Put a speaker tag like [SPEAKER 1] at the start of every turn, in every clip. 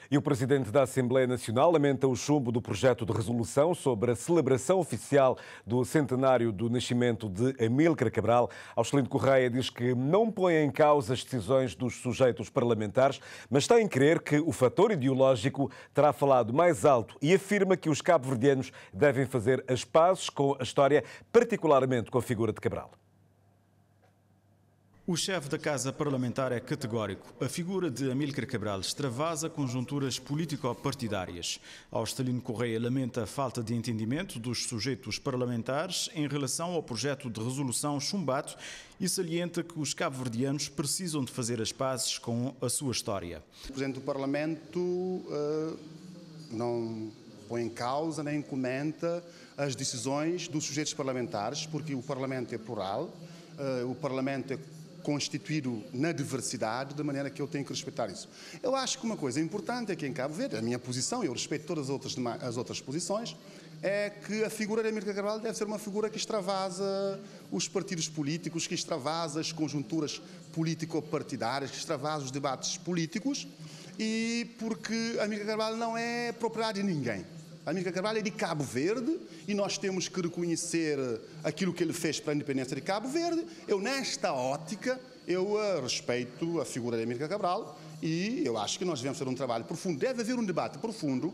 [SPEAKER 1] E o Presidente da Assembleia Nacional lamenta o chumbo do projeto de resolução sobre a celebração oficial do centenário do nascimento de Amílcar Cabral. Auscelino Correia diz que não põe em causa as decisões dos sujeitos parlamentares, mas tem em crer que o fator ideológico terá falado mais alto e afirma que os cabo-verdianos devem fazer as pazes com a história, particularmente com a figura de Cabral.
[SPEAKER 2] O chefe da Casa Parlamentar é categórico. A figura de Amílcar Cabral extravasa conjunturas político-partidárias. Auscelino Correia lamenta a falta de entendimento dos sujeitos parlamentares em relação ao projeto de resolução chumbado e salienta que os cabo-verdianos precisam de fazer as pazes com a sua história.
[SPEAKER 3] O Presidente do Parlamento não põe em causa nem comenta as decisões dos sujeitos parlamentares, porque o Parlamento é plural, o Parlamento é constituído na diversidade, de maneira que eu tenho que respeitar isso. Eu acho que uma coisa importante é que em Cabo Verde, a minha posição, eu respeito todas as outras posições, é que a figura de Amílcar Cabral deve ser uma figura que extravasa os partidos políticos, que extravasa as conjunturas político-partidárias, que extravasa os debates políticos, e porque Amílcar Cabral não é propriedade de ninguém. Amílcar Cabral é de Cabo Verde e nós temos que reconhecer aquilo que ele fez para a independência de Cabo Verde. Eu, nesta ótica, respeito a figura de Amílcar Cabral e eu acho que nós devemos fazer um trabalho profundo. Deve haver um debate profundo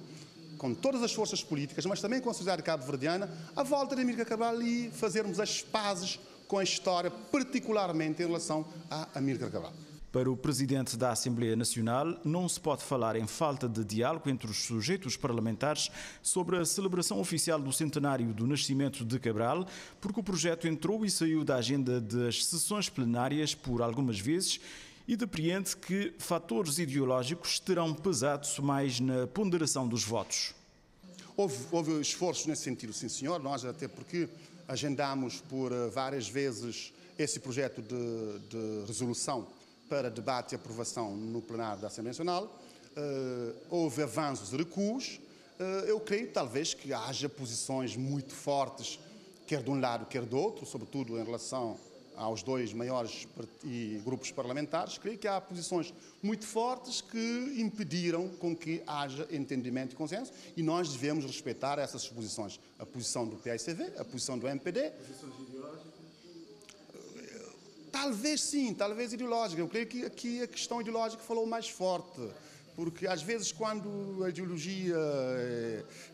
[SPEAKER 3] com todas as forças políticas, mas também com a sociedade cabo-verdiana, à volta de Amílcar Cabral e fazermos as pazes com a história, particularmente em relação a Amílcar Cabral.
[SPEAKER 2] Para o Presidente da Assembleia Nacional, não se pode falar em falta de diálogo entre os sujeitos parlamentares sobre a celebração oficial do centenário do nascimento de Cabral, porque o projeto entrou e saiu da agenda das sessões plenárias por algumas vezes e depreende que fatores ideológicos terão pesado mais na ponderação dos votos.
[SPEAKER 3] Houve esforços nesse sentido, sim senhor, nós até porque agendámos por várias vezes esse projeto de resolução para debate e aprovação no plenário da Assembleia Nacional. Houve avanços e recuos. Eu creio, talvez, que haja posições muito fortes, quer de um lado, quer do outro, sobretudo em relação aos dois maiores grupos parlamentares. Creio que há posições muito fortes que impediram com que haja entendimento e consenso e nós devemos respeitar essas posições. A posição do PAICV, a posição do MPD.
[SPEAKER 2] Posições ideológicas?
[SPEAKER 3] Talvez sim, talvez ideológica. Eu creio que aqui a questão ideológica falou mais forte, porque às vezes quando a ideologia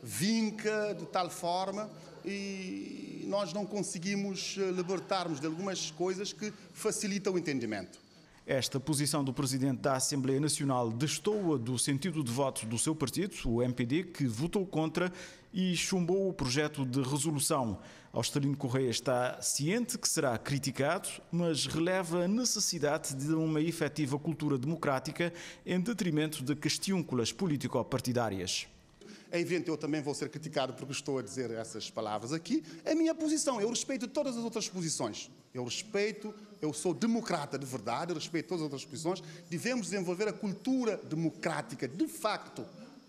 [SPEAKER 3] vinca de tal forma e nós não conseguimos libertar-nos de algumas coisas que facilitam o entendimento.
[SPEAKER 2] Esta posição do Presidente da Assembleia Nacional destoa do sentido de voto do seu partido, o MPD, que votou contra e chumbou o projeto de resolução. Auscelino Correia está ciente que será criticado, mas releva a necessidade de uma efetiva cultura democrática em detrimento de questiúnculas político-partidárias.
[SPEAKER 3] É evidente, eu também vou ser criticado porque estou a dizer essas palavras aqui. É a minha posição, eu respeito todas as outras posições. Eu sou democrata de verdade, eu respeito todas as outras posições. Devemos desenvolver a cultura democrática, de facto.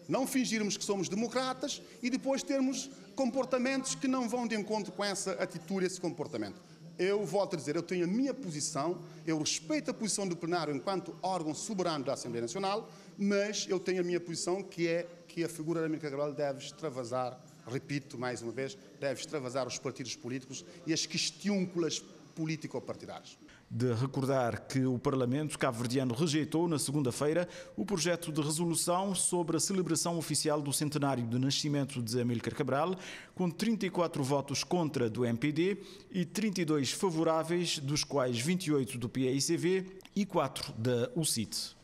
[SPEAKER 3] Não fingirmos que somos democratas e depois termos comportamentos que não vão de encontro com essa atitude, esse comportamento. Eu volto a dizer, eu tenho a minha posição, eu respeito a posição do plenário enquanto órgão soberano da Assembleia Nacional, mas eu tenho a minha posição que é que a figura de Amílcar Cabral deve extravasar, repito mais uma vez, deve extravasar os partidos políticos e as questiúnculas político-partidárias.
[SPEAKER 2] De recordar que o Parlamento cabo-verdiano rejeitou na segunda-feira o projeto de resolução sobre a celebração oficial do centenário de nascimento de Amílcar Cabral, com 34 votos contra do MPD e 32 favoráveis, dos quais 28 do PAICV e 4 da UCIT.